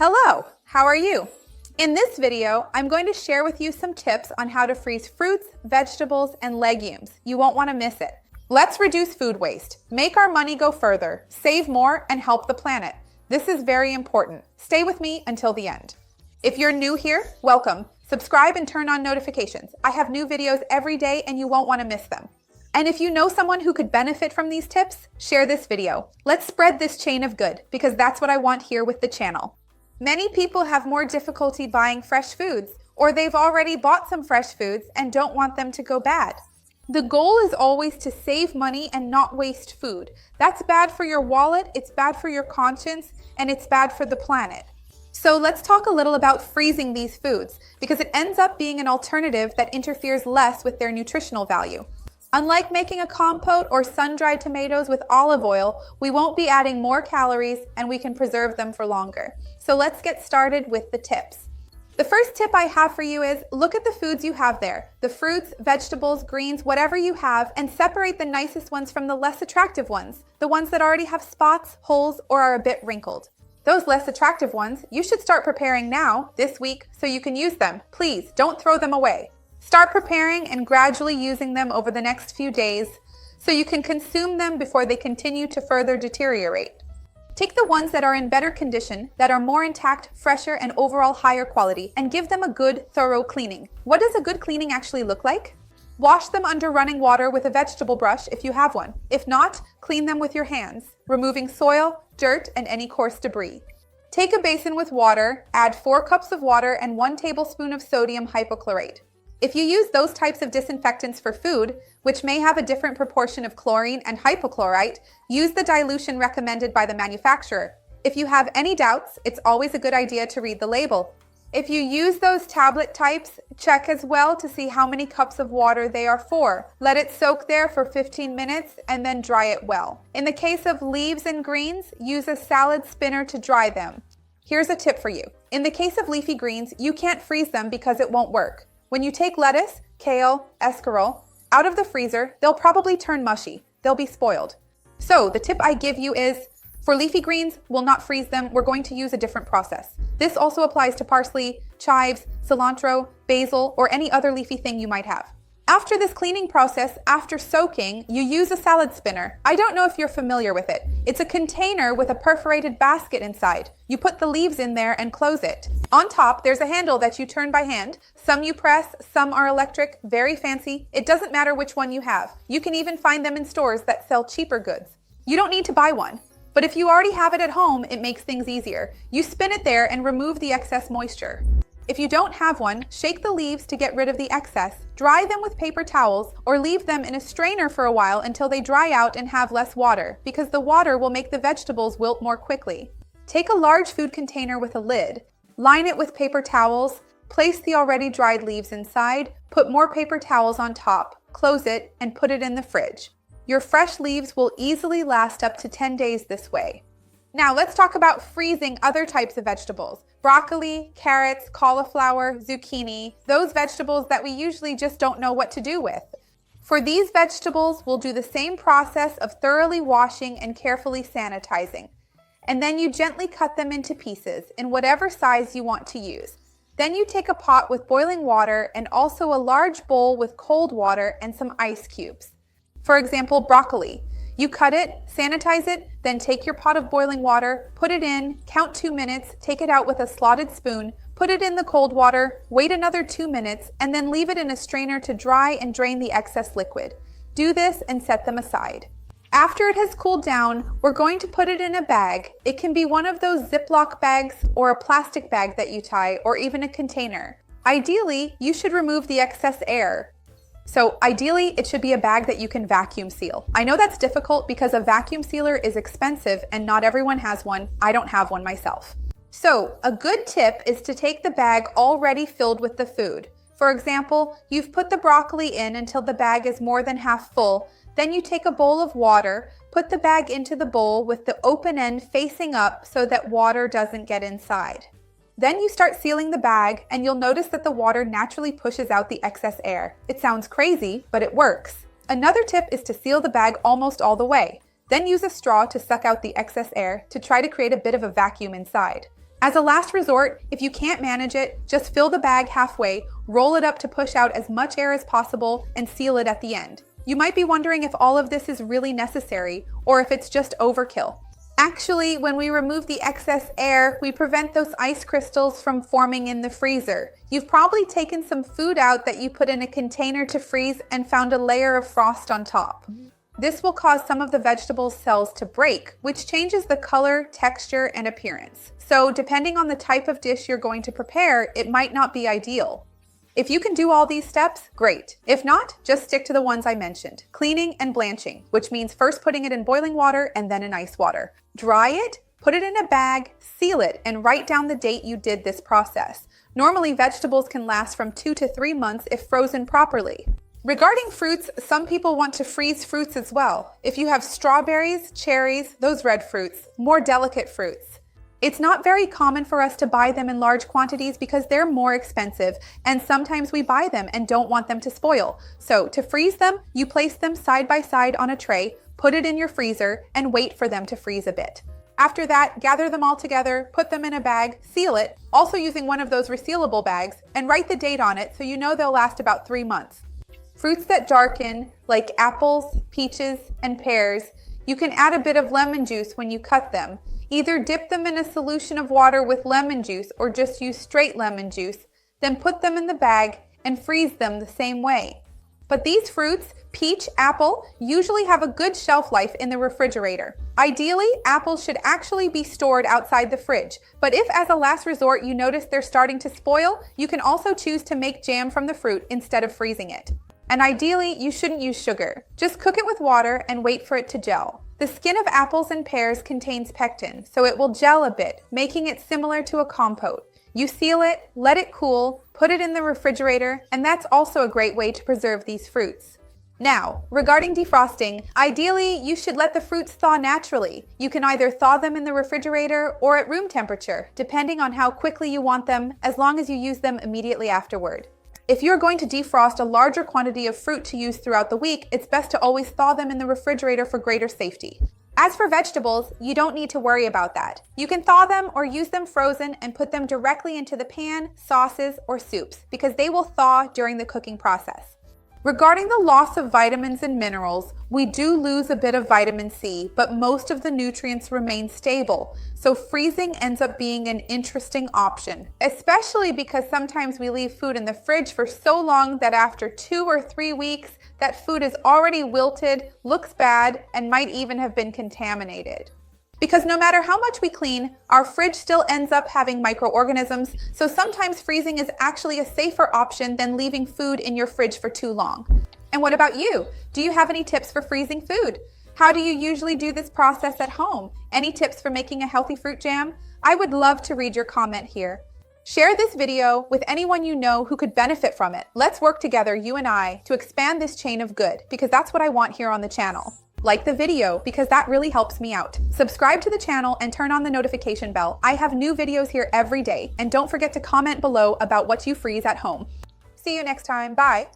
Hello, how are you? In this video, I'm going to share with you some tips on how to freeze fruits, vegetables, and legumes. You won't want to miss it. Let's reduce food waste, make our money go further, save more, and help the planet. This is very important. Stay with me until the end. If you're new here, welcome. Subscribe and turn on notifications. I have new videos every day and you won't want to miss them. And if you know someone who could benefit from these tips, share this video. Let's spread this chain of good because that's what I want here with the channel. Many people have more difficulty buying fresh foods, or they've already bought some fresh foods and don't want them to go bad. The goal is always to save money and not waste food. That's bad for your wallet, it's bad for your conscience, and it's bad for the planet. So let's talk a little about freezing these foods, because it ends up being an alternative that interferes less with their nutritional value. Unlike making a compote or sun-dried tomatoes with olive oil, we won't be adding more calories and we can preserve them for longer. So let's get started with the tips. The first tip I have for you is look at the foods you have there, the fruits, vegetables, greens, whatever you have, and separate the nicest ones from the less attractive ones, the ones that already have spots, holes, or are a bit wrinkled. Those less attractive ones, you should start preparing now, this week, so you can use them. Please, don't throw them away. Start preparing and gradually using them over the next few days so you can consume them before they continue to further deteriorate. Take the ones that are in better condition, that are more intact, fresher, and overall higher quality, and give them a good, thorough cleaning. What does a good cleaning actually look like? Wash them under running water with a vegetable brush if you have one. If not, clean them with your hands, removing soil, dirt, and any coarse debris. Take a basin with water, add 4 cups of water and 1 tablespoon of sodium hypochlorite. If you use those types of disinfectants for food, which may have a different proportion of chlorine and hypochlorite, use the dilution recommended by the manufacturer. If you have any doubts, it's always a good idea to read the label. If you use those tablet types, check as well to see how many cups of water they are for. Let it soak there for 15 minutes and then dry it well. In the case of leaves and greens, use a salad spinner to dry them. Here's a tip for you. In the case of leafy greens, you can't freeze them because it won't work. When you take lettuce, kale, escarole out of the freezer, they'll probably turn mushy. They'll be spoiled. So the tip I give you is, for leafy greens, we'll not freeze them. We're going to use a different process. This also applies to parsley, chives, cilantro, basil, or any other leafy thing you might have. After this cleaning process, after soaking, you use a salad spinner. I don't know if you're familiar with it. It's a container with a perforated basket inside. You put the leaves in there and close it. On top, there's a handle that you turn by hand. Some you press, some are electric, very fancy. It doesn't matter which one you have. You can even find them in stores that sell cheaper goods. You don't need to buy one. But if you already have it at home, it makes things easier. You spin it there and remove the excess moisture. If you don't have one, shake the leaves to get rid of the excess, dry them with paper towels, or leave them in a strainer for a while until they dry out and have less water, because the water will make the vegetables wilt more quickly. Take a large food container with a lid, line it with paper towels, place the already dried leaves inside, put more paper towels on top, close it, and put it in the fridge. Your fresh leaves will easily last up to 10 days this way. Now let's talk about freezing other types of vegetables. Broccoli, carrots, cauliflower, zucchini, those vegetables that we usually just don't know what to do with. For these vegetables, we'll do the same process of thoroughly washing and carefully sanitizing. And then you gently cut them into pieces in whatever size you want to use. Then you take a pot with boiling water and also a large bowl with cold water and some ice cubes. For example, broccoli. You cut it, sanitize it, then take your pot of boiling water, put it in, count 2 minutes, take it out with a slotted spoon, put it in the cold water, wait another 2 minutes, and then leave it in a strainer to dry and drain the excess liquid. Do this and set them aside. After it has cooled down, we're going to put it in a bag. It can be one of those Ziploc bags or a plastic bag that you tie, or even a container. Ideally, you should remove the excess air. So ideally, it should be a bag that you can vacuum seal. I know that's difficult because a vacuum sealer is expensive and not everyone has one. I don't have one myself. So a good tip is to take the bag already filled with the food. For example, you've put the broccoli in until the bag is more than half full. Then you take a bowl of water, put the bag into the bowl with the open end facing up so that water doesn't get inside. Then you start sealing the bag and you'll notice that the water naturally pushes out the excess air. It sounds crazy, but it works. Another tip is to seal the bag almost all the way. Then use a straw to suck out the excess air to try to create a bit of a vacuum inside. As a last resort, if you can't manage it, just fill the bag halfway, roll it up to push out as much air as possible, and seal it at the end. You might be wondering if all of this is really necessary, or if it's just overkill. Actually, when we remove the excess air, we prevent those ice crystals from forming in the freezer. You've probably taken some food out that you put in a container to freeze and found a layer of frost on top. This will cause some of the vegetable cells to break, which changes the color, texture, and appearance. So depending on the type of dish you're going to prepare, it might not be ideal. If you can do all these steps, great. If not, just stick to the ones I mentioned. Cleaning and blanching, which means first putting it in boiling water and then in ice water. Dry it, put it in a bag, seal it, and write down the date you did this process. Normally, vegetables can last from 2 to 3 months if frozen properly. Regarding fruits, some people want to freeze fruits as well. If you have strawberries, cherries, those red fruits, more delicate fruits. It's not very common for us to buy them in large quantities because they're more expensive, and sometimes we buy them and don't want them to spoil. So to freeze them, you place them side by side on a tray, put it in your freezer, and wait for them to freeze a bit. After that, gather them all together, put them in a bag, seal it, also using one of those resealable bags, and write the date on it so you know they'll last about 3 months. Fruits that darken, like apples, peaches, and pears, you can add a bit of lemon juice when you cut them. Either dip them in a solution of water with lemon juice or just use straight lemon juice, then put them in the bag and freeze them the same way. But these fruits, peach, apple, usually have a good shelf life in the refrigerator. Ideally, apples should actually be stored outside the fridge, but if as a last resort you notice they're starting to spoil, you can also choose to make jam from the fruit instead of freezing it. And ideally, you shouldn't use sugar. Just cook it with water and wait for it to gel. The skin of apples and pears contains pectin, so it will gel a bit, making it similar to a compote. You seal it, let it cool, put it in the refrigerator, and that's also a great way to preserve these fruits. Now, regarding defrosting, ideally you should let the fruits thaw naturally. You can either thaw them in the refrigerator or at room temperature, depending on how quickly you want them, as long as you use them immediately afterward. If you're going to defrost a larger quantity of fruit to use throughout the week, it's best to always thaw them in the refrigerator for greater safety. As for vegetables, you don't need to worry about that. You can thaw them or use them frozen and put them directly into the pan, sauces, or soups because they will thaw during the cooking process. Regarding the loss of vitamins and minerals, we do lose a bit of vitamin C, but most of the nutrients remain stable. So freezing ends up being an interesting option, especially because sometimes we leave food in the fridge for so long that after 2 or 3 weeks, that food is already wilted, looks bad, and might even have been contaminated. Because no matter how much we clean, our fridge still ends up having microorganisms, so sometimes freezing is actually a safer option than leaving food in your fridge for too long. And what about you? Do you have any tips for freezing food? How do you usually do this process at home? Any tips for making a healthy fruit jam? I would love to read your comment here. Share this video with anyone you know who could benefit from it. Let's work together, you and I, to expand this chain of good, because that's what I want here on the channel. Like the video because that really helps me out. Subscribe to the channel and turn on the notification bell. I have new videos here every day. And don't forget to comment below about what you freeze at home. See you next time. Bye.